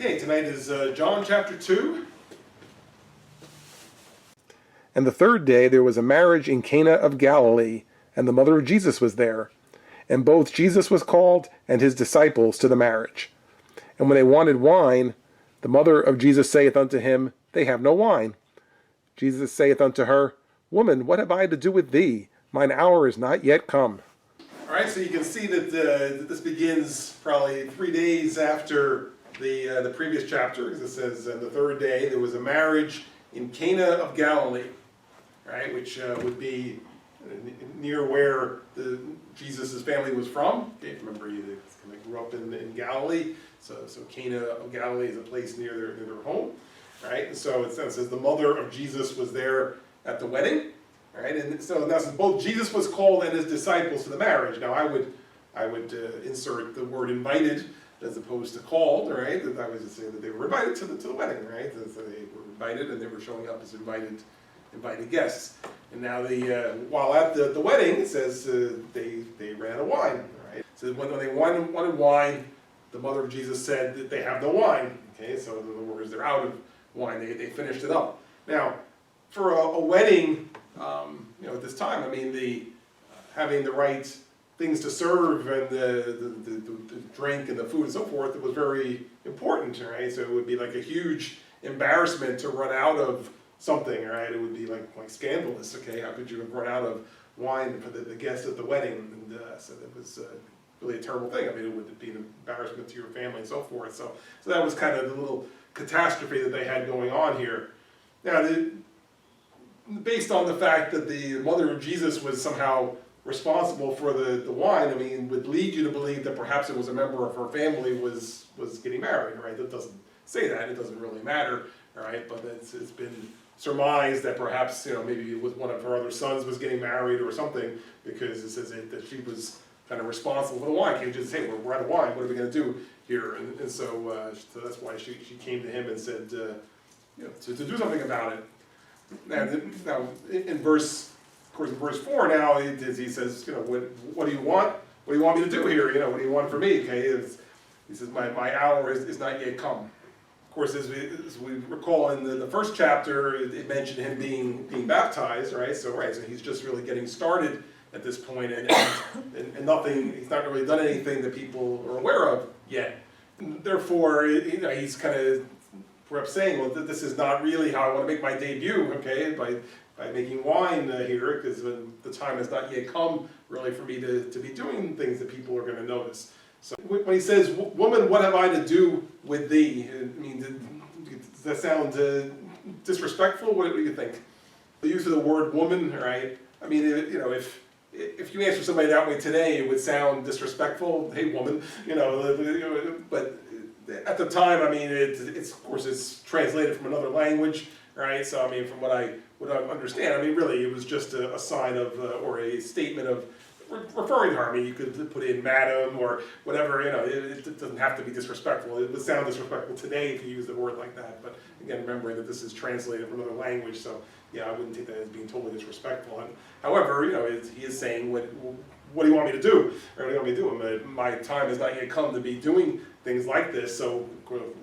Okay, tonight is John chapter 2. And the third day there was a marriage in Cana of Galilee, and the mother of Jesus was there. And both Jesus was called, and his disciples to the marriage. And when they wanted wine, the mother of Jesus saith unto him, They have no wine. Jesus saith unto her, Woman, what have I to do with thee? Mine hour is not yet come. All right, so you can see that this begins probably 3 days after the previous chapter, because it says the third day there was a marriage in Cana of Galilee, right, which would be near where Jesus' family was from. Okay, remember, they kind of grew up in Galilee, so Cana of Galilee is a place near their home, right? And so it says the mother of Jesus was there at the wedding, right? And so that's both Jesus was called and his disciples to the marriage. Now I would insert the word invited as opposed to called, right? I was just saying that they were invited to the wedding, right? So they were invited and they were showing up as invited guests. And now while at the wedding, it says they ran out of wine, right? So when they wanted wine, the mother of Jesus said that they have no wine. Okay, so in other words, they're out of wine. They finished it up. Now, for a wedding, at this time, I mean, having the right things to serve and the drink and the food and so forth, it was very important, right? So it would be like a huge embarrassment to run out of something, right? It would be like scandalous, okay? How could you have run out of wine for the guests at the wedding? And so that was really a terrible thing. I mean, it would be an embarrassment to your family and so forth. So that was kind of the little catastrophe that they had going on here. Now, based on the fact that the mother of Jesus was somehow responsible for the wine, I mean, would lead you to believe that perhaps it was a member of her family was getting married, right? That doesn't say that. It doesn't really matter, all right? But it's been surmised that perhaps, maybe it was one of her other sons was getting married or something, because it says that she was kind of responsible for the wine. Can't you just say, we're out of wine, what are we going to do here? And so that's why she came to him and said, to do something about it. Now in verse 4 now, he says, what do you want? What do you want me to do here? What do you want from me? Okay, he says, my hour is not yet come. Of course, as we recall in the first chapter, it mentioned him being baptized, right? So he's just really getting started at this point, and nothing. He's not really done anything that people are aware of yet. Therefore, he's kind of perhaps saying, well, this is not really how I want to make my debut, okay? By making wine here, because the time has not yet come, really, for me to be doing things that people are going to notice. So when he says, woman, what have I to do with thee? I mean, does that sound disrespectful? What do you think? The use of the word woman, right? I mean, if you answer somebody that way today, it would sound disrespectful. Hey, woman, but at the time, I mean, it's of course it's translated from another language, right? So I mean, from what I understand, I mean, really, it was just a sign of or a statement of referring to her. I mean, you could put in madam or whatever, it doesn't have to be disrespectful. It would sound disrespectful today if you use the word like that, but again, remembering that this is translated from another language, so yeah, I wouldn't take that as being totally disrespectful. And, however, he is saying, what do you want me to do? Or what do you want me to do? My time has not yet come to be doing things like this, so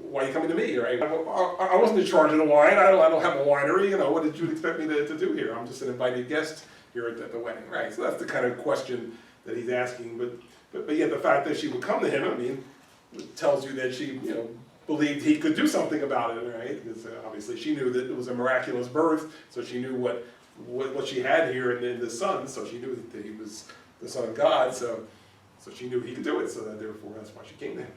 why are you coming to me, right? I wasn't in charge of the wine, I don't have a winery, what did you expect me to do here? I'm just an invited guest here at the wedding, right? So that's the kind of question that he's asking, but yet the fact that she would come to him, I mean, it tells you that she, believed he could do something about it, right? Because obviously she knew that it was a miraculous birth, so she knew what she had here in the Son, so she knew that he was the Son of God, so she knew he could do it, so that therefore that's why she came to him.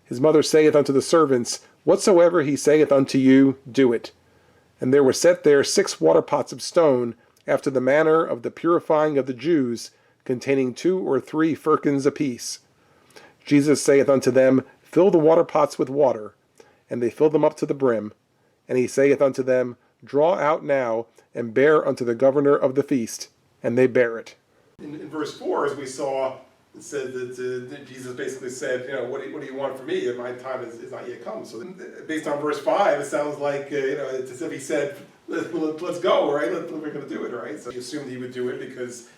His mother saith unto the servants, Whatsoever he saith unto you, do it. And there were set there 6 water pots of stone, after the manner of the purifying of the Jews, containing 2 or 3 firkins apiece. Jesus saith unto them, Fill the water pots with water. And they filled them up to the brim. And he saith unto them, Draw out now, and bear unto the governor of the feast. And they bear it. In verse 4, as we saw, it said that Jesus basically said, what do you want from me? My time is not yet come. So based on verse 5, it sounds like, it's as if he said, let's go, right? We're going to do it, right? So she assumed he would do it because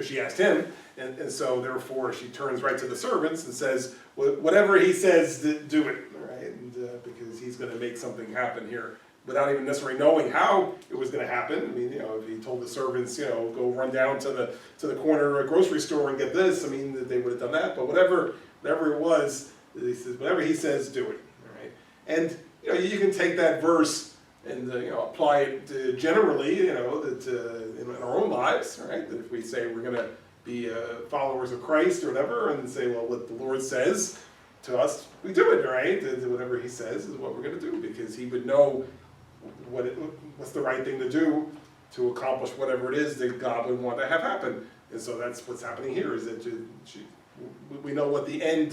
she asked him, and so therefore she turns right to the servants and says, whatever he says, do it, right? because he's going to make something happen here without even necessarily knowing how it was going to happen. I mean, if he told the servants, go run down to the corner grocery store and get this, I mean, they would have done that. But whatever it was, he says, whatever he says, do it. All right, and you can take that verse and apply it generally, that in our own lives, right? That if we say we're going to be followers of Christ or whatever, and say, well, what the Lord says to us, we do it, right? Whatever He says is what we're going to do, because He would know what's the right thing to do to accomplish whatever it is that God would want to have happen. And so that's what's happening here, is that we know what the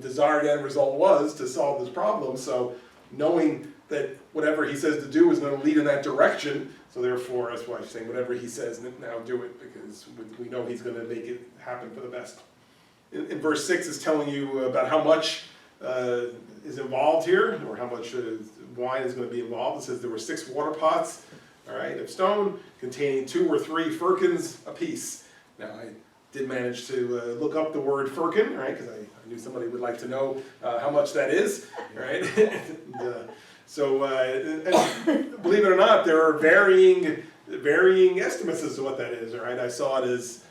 desired end result was to solve this problem. So knowing that whatever He says to do is going to lead in that direction, so therefore, that's why I'm saying whatever He says, now do it, because we know He's going to make it happen for the best. In verse 6 is telling you about how much is involved here, or how much wine is going to be involved. It says there were 6 water pots, all right, of stone, containing 2 or 3 firkins apiece. Now, I did manage to look up the word firkin, right, because I knew somebody would like to know how much that is, right? And believe it or not, there are varying estimates as to what that is, all right? I saw it as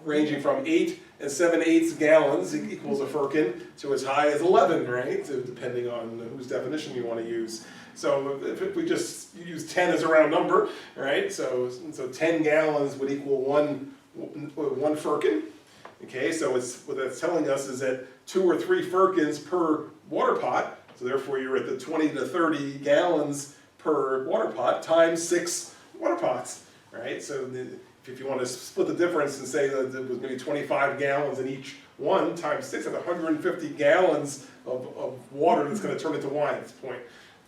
ranging from 8 7/8 gallons equals a firkin to as high as 11, right? So depending on whose definition you want to use. So if we just use 10 as a round number, right? So 10 gallons would equal one firkin. Okay, so what that's telling us is that 2 or 3 firkins per water pot. So therefore, you're at the 20 to 30 gallons per water pot times 6 water pots, right? So if you want to split the difference and say that it was maybe 25 gallons in each one times 6, that's 150 gallons of water that's going to turn into wine at this point,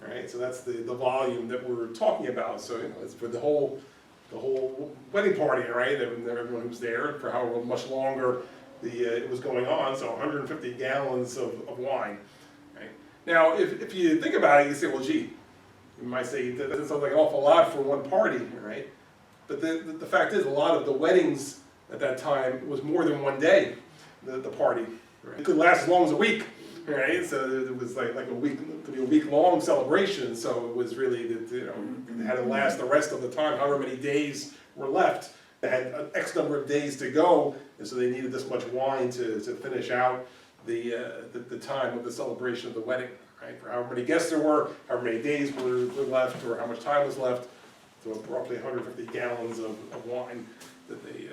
right? So that's the volume that we're talking about. So it's for the whole wedding party, right? Everyone who's there for however much longer it was going on. So 150 gallons of wine, right? Now, if you think about it, you say, well, gee, you might say that sounds like an awful lot for one party, right? But the fact is, a lot of the weddings at that time was more than one day, the party. Right? It could last as long as a week, right? So it was like a week, it could be a week-long celebration. So it was really, it had to last the rest of the time, however many days were left. They had an X number of days to go, and so they needed this much wine to finish out the time of the celebration of the wedding, right? For however many guests there were, however many days were left, or how much time was left. So roughly 150 gallons of wine that the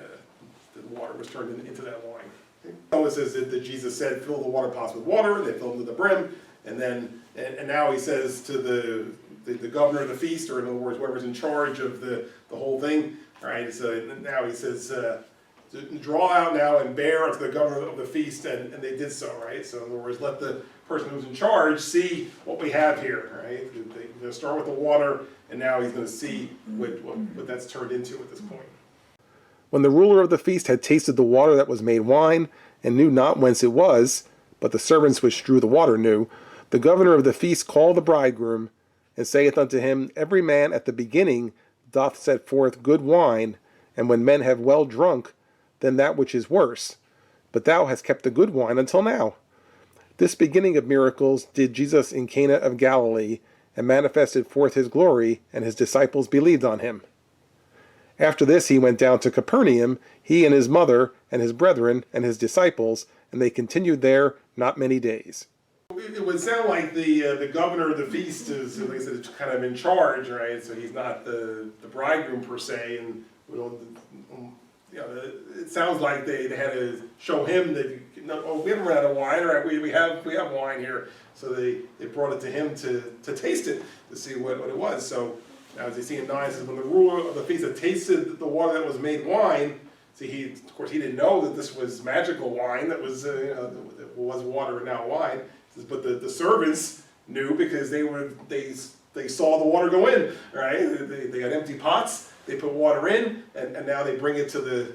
water was turned into that wine. Okay. It says that Jesus said, fill the water pots with water, and they filled them to the brim, and now he says to the governor of the feast, or in other words, whoever's in charge of the whole thing, all right, so now he says, draw out now and bear unto the governor of the feast, and they did so, right? So in other words, let the person who's in charge see what we have here, right? They're going to start with the water, and now he's going to see what that's turned into at this point. When the ruler of the feast had tasted the water that was made wine, and knew not whence it was, but the servants which drew the water knew, the governor of the feast called the bridegroom, and saith unto him, every man at the beginning doth set forth good wine, and when men have well drunk, then that which is worse. But thou hast kept the good wine until now. This beginning of miracles did Jesus in Cana of Galilee, and manifested forth his glory, and his disciples believed on him. After this he went down to Capernaum, he and his mother, and his brethren, and his disciples, and they continued there not many days. It would sound like the governor of the feast is, like I said, kind of in charge, right? So he's not the bridegroom per se, and it sounds like they had to show him that we haven't run out of wine, right? We have wine here, so they brought it to him to taste it, to see what it was. So now, as you see in 9, it says, when the ruler of the feast had tasted the water that was made wine, see, of course he didn't know that this was magical wine, that was that was water and now wine. But the servants knew, because they saw the water go in, right? They got empty pots, they put water in, and now they bring it to the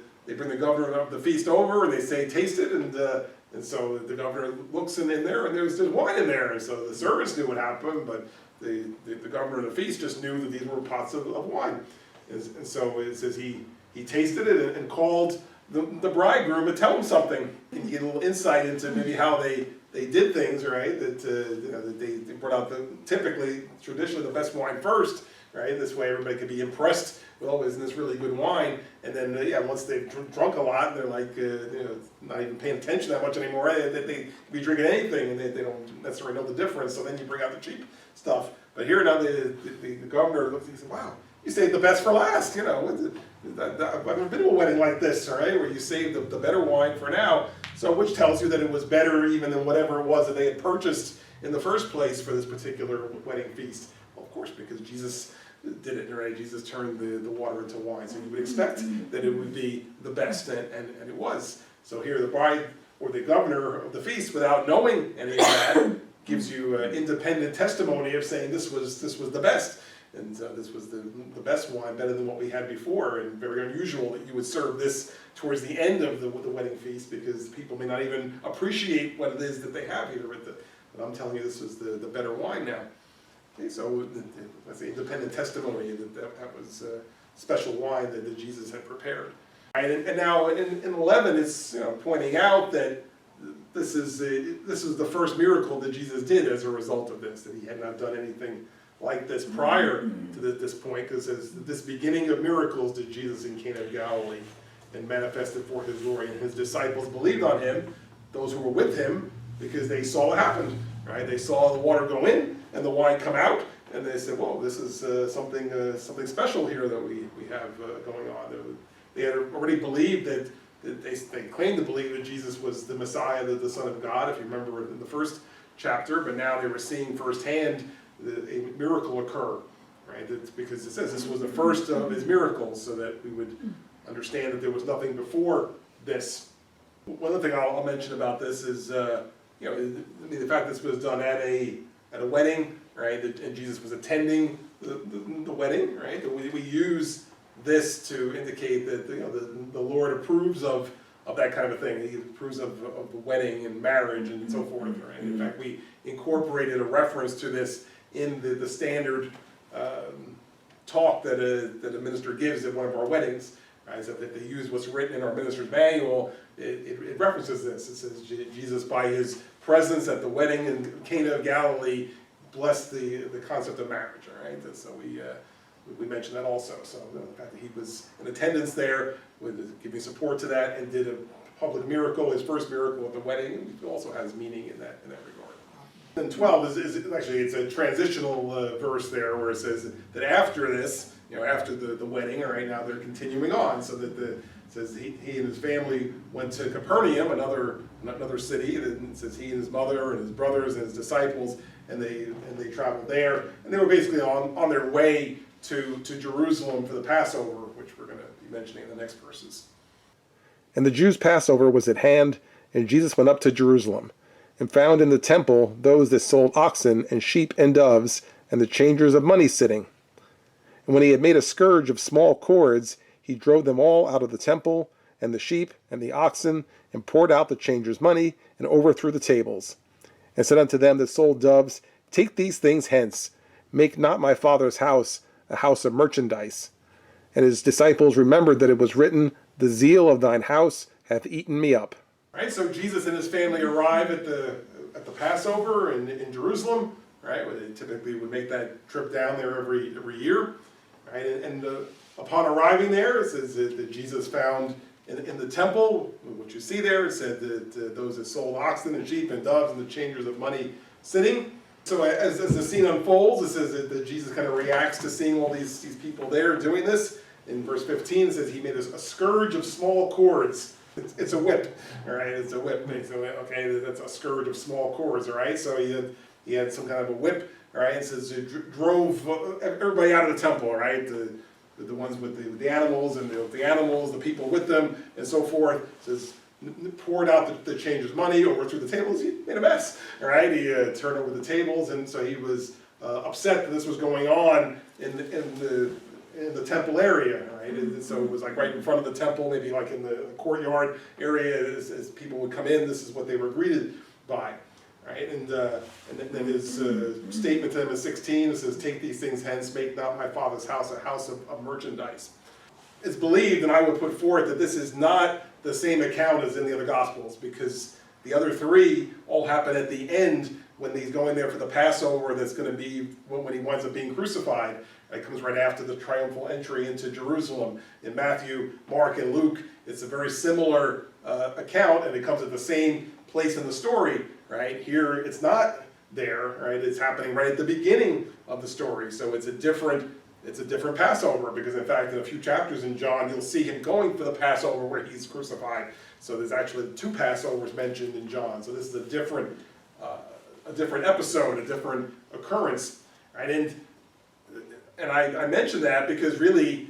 governor of the feast over, and they say, taste it, and so the governor looks in there, and there's wine in there, and so the servants knew what happened, but the governor of the feast just knew that these were pots of wine, and so it says he tasted it and called the bridegroom to tell him something, and you get a little insight into maybe how they they did things, right, that, that they brought out typically, traditionally, the best wine first, right? This way everybody could be impressed, well, isn't this really good wine? And then, once they've drunk a lot, they're like, not even paying attention that much anymore. They be drinking anything, and they don't necessarily know the difference, so then you bring out the cheap stuff. But here now the governor looks, he said, wow, you saved the best for last, I've never been to a wedding like this, all right, where you saved the better wine for now, so which tells you that it was better even than whatever it was that they had purchased in the first place for this particular wedding feast. Well, of course, because Jesus did it, right? Jesus turned the water into wine, so you would expect that it would be the best, and it was. So here the bride, or the governor of the feast, without knowing any of that, gives you independent testimony of saying this was the best. And this was the best wine, better than what we had before, and very unusual that you would serve this towards the end of the wedding feast, because people may not even appreciate what it is that they have here. But I'm telling you, this was the better wine now. Okay, so that's the independent testimony that was special wine that Jesus had prepared. Right, and now in 11, it's pointing out that this is the first miracle that Jesus did as a result of this, that he had not done anything like this prior to this point, because it says, this beginning of miracles did Jesus in Cana of Galilee, and manifested forth his glory, and his disciples believed on him, those who were with him, because they saw what happened, right? They saw the water go in and the wine come out, and they said, whoa, this is something special here that we have going on. They had already believed that they claimed to believe that Jesus was the Messiah, the Son of God, if you remember in the first chapter, but now they were seeing firsthand a miracle occur, right? That's because it says this was the first of his miracles, so that we would understand that there was nothing before this. One other thing I'll mention about this is, the fact this was done at a wedding, right? And Jesus was attending the wedding, right? That we use this to indicate that the Lord approves of that kind of a thing. He approves of the wedding and marriage and so forth, right? In fact, we incorporated a reference to this in the standard talk that a minister gives at one of our weddings, right? So that they use what's written in our minister's manual. It references this. It says Jesus, by his presence at the wedding in Cana of Galilee, blessed the concept of marriage. All right, and so we mentioned that also. So the fact that he was in attendance there, with giving support to that, and did a public miracle, his first miracle at the wedding, also has meaning in that regard. And 12 is actually, it's a transitional verse there, where it says that after this, after the wedding, all right, now they're continuing on, so that it says he and his family went to Capernaum, another city, and it says he and his mother and his brothers and his disciples, and they traveled there, and they were basically on their way to Jerusalem for the Passover, which we're going to be mentioning in the next verses. And the Jews' Passover was at hand, and Jesus went up to Jerusalem, and found in the temple those that sold oxen and sheep and doves, and the changers of money sitting. And when he had made a scourge of small cords, he drove them all out of the temple, and the sheep and the oxen, and poured out the changers' money, and overthrew the tables. And said unto them that sold doves, Take these things hence, make not my Father's house a house of merchandise. And his disciples remembered that it was written, The zeal of thine house hath eaten me up. Right, so Jesus and his family arrive at the Passover in Jerusalem, right, where they typically would make that trip down there every year, right, and upon arriving there, it says that Jesus found in the temple, what you see there, it said that those that sold oxen and sheep and doves and the changers of money sitting. So as the scene unfolds, it says that Jesus kind of reacts to seeing all these people there doing this. In verse 15, it says he made a scourge of small cords. It's a whip, all right? It's a whip. So, okay, that's a scourge of small cords, all right? So he had some kind of a whip, all right? It says it drove everybody out of the temple, all right? The ones with the animals, and the animals, the people with them, and so forth. It says poured out the changers' money, overthrew the tables. He made a mess, all right? He turned over the tables, and so he was upset that this was going on in the temple area, right? And so it was like right in front of the temple, maybe like in the courtyard area, as people would come in, this is what they were greeted by, right? And then his statement to them in 16, it says, Take these things hence, make not my Father's house a house of merchandise. It's believed, and I would put forth, that this is not the same account as in the other Gospels, because The other three all happen at the end when he's going there for the Passover that's going to be when he winds up being crucified. It comes right after the triumphal entry into Jerusalem. In Matthew, Mark, and Luke, it's a very similar account, and it comes at the same place in the story, right? Here, it's not there, right? It's happening right at the beginning of the story, so it's a different Passover, because in fact, in a few chapters in John, you'll see him going for the Passover where he's crucified. So there's actually 2 Passovers mentioned in John. So this is a different episode, a different occurrence, right? And I mention that because really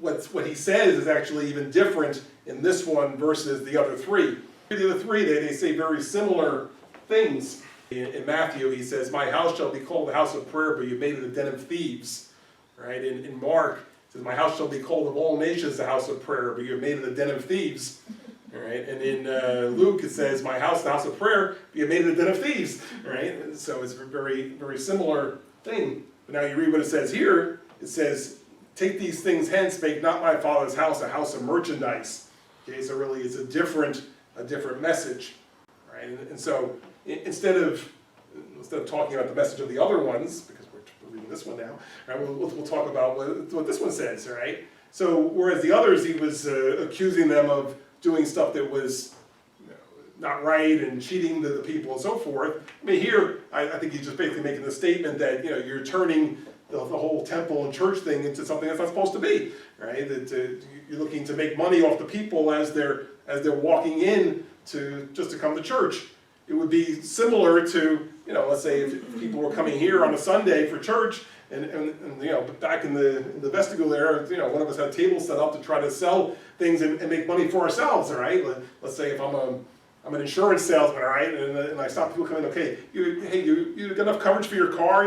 what he says is actually even different in this one versus the other 3. The other 3, they say very similar things. In Matthew, he says, "My house shall be called the house of prayer, but you made it a den of thieves." Right? In Mark, it says, "My house shall be called of all nations the house of prayer, but you have made it a den of thieves." All right? And in Luke, it says, "My house, the house of prayer, but you have made it a den of thieves." Right? And so it's a very, very similar thing. But now you read what it says here. It says, "Take these things hence, make not my Father's house a house of merchandise." Okay, so really it's a different message. Right? And so instead of talking about the message of the other ones, because we're reading this one now, right, we'll talk about what this one says, all right? So whereas the others, he was accusing them of doing stuff that was not right and cheating the people and so forth. I mean, here, I think he's just basically making the statement that, you're turning the whole temple and church thing into something that's not supposed to be, right? That you're looking to make money off the people as they're walking in just to come to church. It would be similar to, let's say if people were coming here on a Sunday for church, and back in the vestibule there, one of us had a table set up to try to sell things and make money for ourselves, all right? Let's say if I'm an insurance salesman, all right, and I stop people coming, okay, you got enough coverage for your car,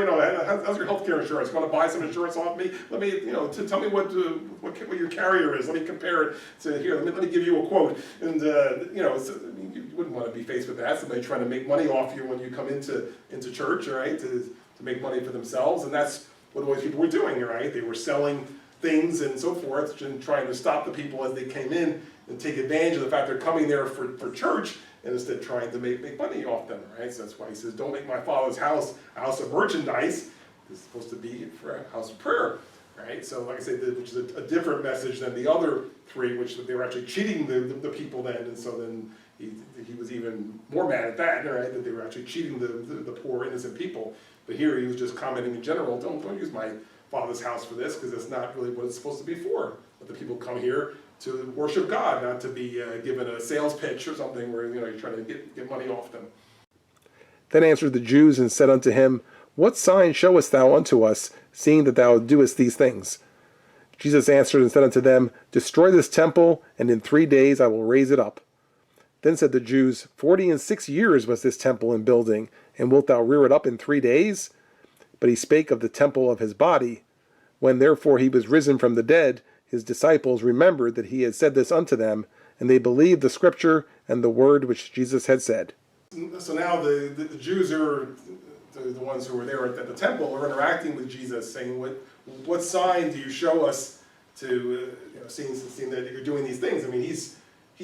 how's your healthcare insurance? Want to buy some insurance off me? Let me, tell me what your carrier is. Let me compare it to here. Let me give you a quote. And you wouldn't want to be faced with that. Somebody trying to make money off you when you come into church, all right, to make money for themselves, and that's what all these people were doing, right? They were selling things and so forth, and trying to stop the people as they came in and take advantage of the fact they're coming there for church, and instead trying to make money off them, right? So that's why he says, "Don't make my Father's house a house of merchandise." It's supposed to be for a house of prayer, right? So like I said, which is a different message than the other 3, which they were actually cheating the people then, and so then he was even more mad at that, right? That they were actually cheating the poor innocent people. But here he was just commenting in general, don't use my Father's house for this, because it's not really what it's supposed to be for. Let the people come here to worship God, not to be given a sales pitch or something where you're trying to get money off them. Then answered the Jews and said unto him, What sign showest thou unto us, seeing that thou doest these things? Jesus answered and said unto them, Destroy this temple, and in 3 days I will raise it up. Then said the Jews, 46 years was this temple in building, and wilt thou rear it up in 3 days? But he spake of the temple of his body. When therefore he was risen from the dead, his disciples remembered that he had said this unto them, and they believed the scripture and the word which Jesus had said. So now the Jews are the ones who were there at the temple are interacting with Jesus, saying, "What sign do you show us to seeing that you're doing these things?" I mean, he's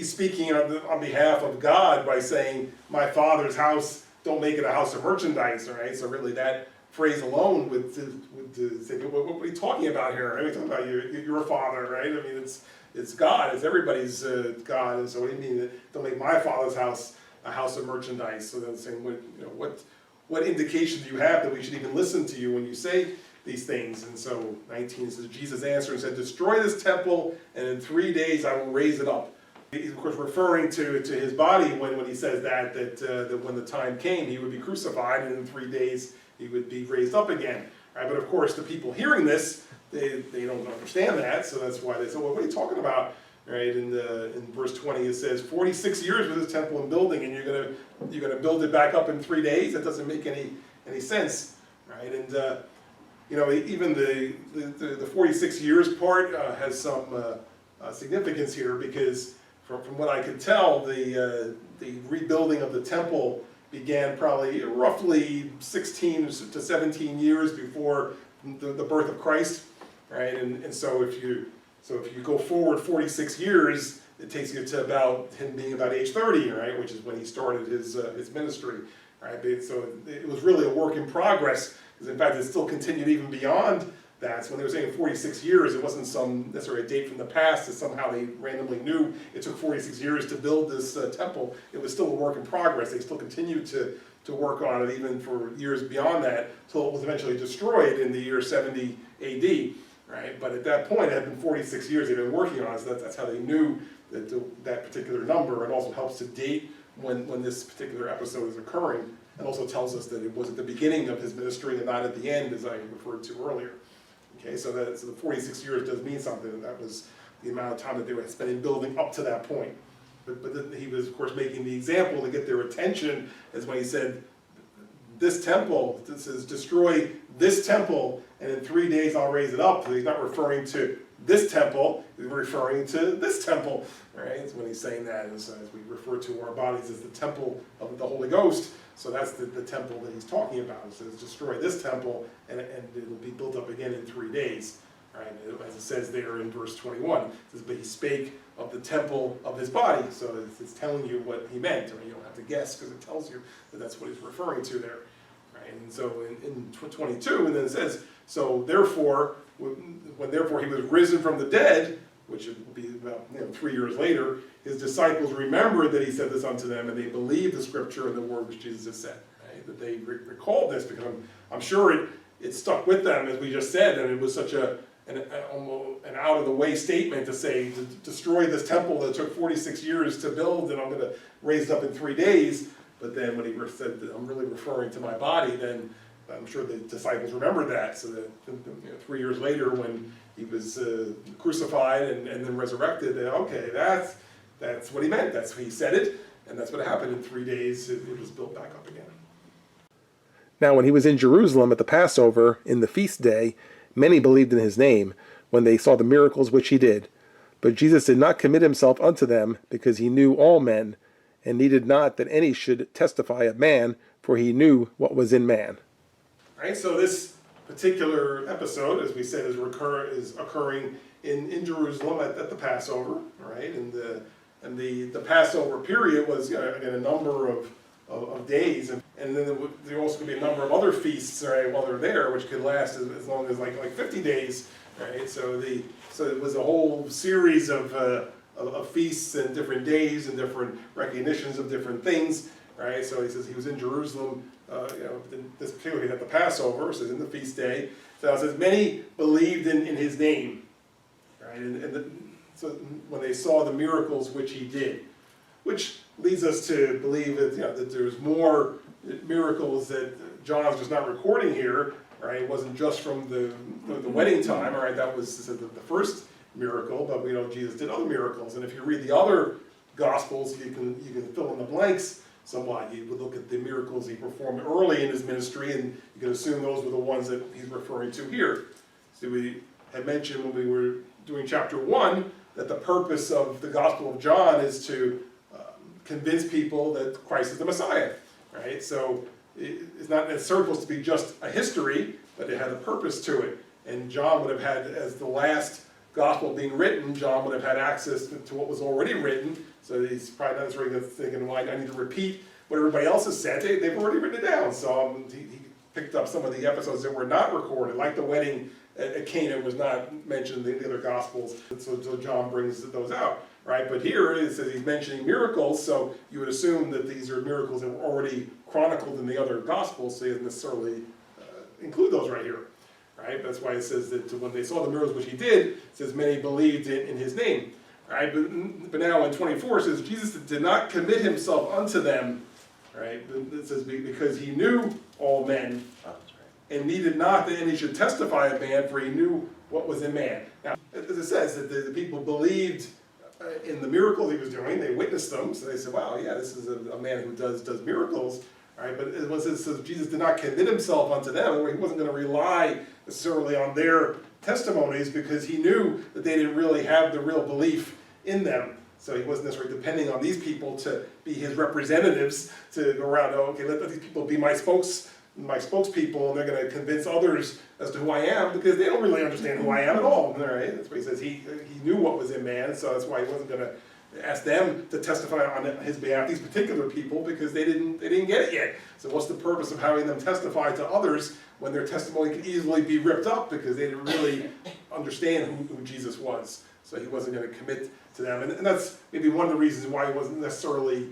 speaking on behalf of God by saying, "My Father's house, don't make it a house of merchandise." All right, so really that phrase alone would say, what are you talking about here? Are you talking about your Father, right? I mean, it's God, it's everybody's God, and so what do you mean don't make my Father's house a house of merchandise? So then saying, what indication do you have that we should even listen to you when you say these things? And so 19 says, Jesus answered and said, Destroy this temple, and in 3 days I will raise it up. He's of course referring to his body when he says that when the time came he would be crucified, and in 3 days he would be raised up again. Right? But of course the people hearing this, they don't understand that, so that's why they say, well, what are you talking about? Right? In verse 20 it says, 46 years with this temple and building, and you're gonna build it back up in 3 days? That doesn't make any sense, right? And even the 46 years part has some significance here, because from what I can tell, the rebuilding of the temple began probably roughly 16 to 17 years before the birth of Christ, right? And so if you go forward 46 years, it takes you to about him being about age 30, right, which is when he started his ministry, right? So it was really a work in progress, because in fact it still continued even beyond that. So when they were saying 46 years, it wasn't some necessarily a date from the past that somehow they randomly knew it took 46 years to build this temple. It was still a work in progress. They still continued to work on it even for years beyond that, until it was eventually destroyed in the year 70 AD, right? But at that point, it had been 46 years they'd been working on it, so that's how they knew that particular number. It also helps to date when this particular episode is occurring, and also tells us that it was at the beginning of his ministry and not at the end, as I referred to earlier. Okay, so the 46 years does mean something, and that was the amount of time that they were spending building up to that point. But then he was, of course, making the example to get their attention, as when he said, this temple, this is destroy this temple, and in 3 days I'll raise it up. So he's not referring to this temple, he's referring to this temple, right? It's when he's saying that, as we refer to our bodies as the temple of the Holy Ghost. So that's the temple that he's talking about. He says, destroy this temple, and it'll be built up again in 3 days. Right, as it says there in verse 21, it says, but he spake of the temple of his body. So it's telling you what he meant, or you don't have to guess, because it tells you that that's what he's referring to there. Right, and so in 22, and then it says, so therefore, when therefore he was risen from the dead, which will be about 3 years later, his disciples remembered that he said this unto them, and they believed the scripture and the word which Jesus has said. Right, that they recalled this, because I'm sure it stuck with them, as we just said, and it was such an out-of-the-way statement to say, to destroy this temple that took 46 years to build, and I'm going to raise it up in 3 days. But then when he said that I'm really referring to my body, then I'm sure the disciples remembered that. So that 3 years later, when he was crucified and then resurrected, then okay, that's what he meant. That's what he said it, and that's what happened in 3 days. It was built back up again. Now when he was in Jerusalem at the Passover, in the feast day, many believed in his name, when they saw the miracles which he did. But Jesus did not commit himself unto them, because he knew all men, and needed not that any should testify of man, for he knew what was in man. Right, so this particular episode, as we said, is occurring in Jerusalem at the Passover, right? And the Passover period was again a number of days, and then there also could be a number of other feasts, right, while they're there, which could last as long as like 50 days, right? So it was a whole series of feasts and different days and different recognitions of different things, right? So he says he was in Jerusalem, this particularly at the Passover, so in the feast day. So it says many believed in his name, right? So when they saw the miracles which he did, which leads us to believe that that there's more miracles that John's just not recording here, right? It wasn't just from the wedding time, all right? That was the first miracle, but we know Jesus did other miracles. And if you read the other Gospels, you can fill in the blanks somewhat. You would look at the miracles he performed early in his ministry, and you can assume those were the ones that he's referring to here. So we had mentioned when we were doing chapter 1 that the purpose of the Gospel of John is to convince people that Christ is the Messiah, right? So it's not necessarily supposed to be just a history, but it had a purpose to it. And John would have had, as the last gospel being written, John would have had access to what was already written. So he's probably not necessarily thinking, well, I need to repeat what everybody else has said. They've already written it down. So he picked up some of the episodes that were not recorded, like the wedding at Cana was not mentioned in the other Gospels. So John brings those out, right? But here it says he's mentioning miracles, so you would assume that these are miracles that were already chronicled in the other Gospels, so he doesn't necessarily include those right here, right? That's why it says that when they saw the miracles which he did, it says many believed in his name, right? But now in 24 it says Jesus did not commit himself unto them, right? It says because he knew all men, and needed not that any should testify of man, for he knew what was in man. Now, as it says, that the people believed in the miracles he was doing, they witnessed them, so they said, wow, yeah, this is a man who does miracles, right? But it says Jesus did not commit himself unto them, where he wasn't going to rely necessarily on their testimonies, because he knew that they didn't really have the real belief in them. So he wasn't necessarily depending on these people to be his representatives, to go around, oh, okay, let these people be my spokespeople, and they're going to convince others as to who I am, because they don't really understand who I am at all. Right? That's why he says he knew what was in man, so that's why he wasn't going to ask them to testify on his behalf, these particular people, because they didn't get it yet. So what's the purpose of having them testify to others when their testimony could easily be ripped up because they didn't really understand who Jesus was? So he wasn't going to commit to them. And that's maybe one of the reasons why he wasn't necessarily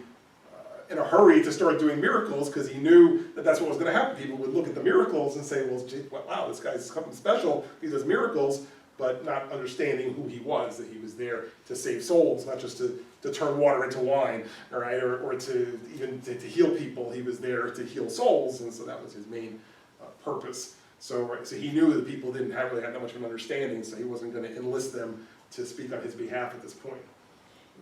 in a hurry to start doing miracles, because he knew that that's what was going to happen. People would look at the miracles and say, well, gee, wow, this guy's something special, he does miracles, but not understanding who he was, that he was there to save souls, not just to turn water into wine, all right, or to even to heal people. He was there to heal souls, and so that was his main purpose. So he knew that people didn't really have that much of an understanding, so he wasn't going to enlist them to speak on his behalf at this point.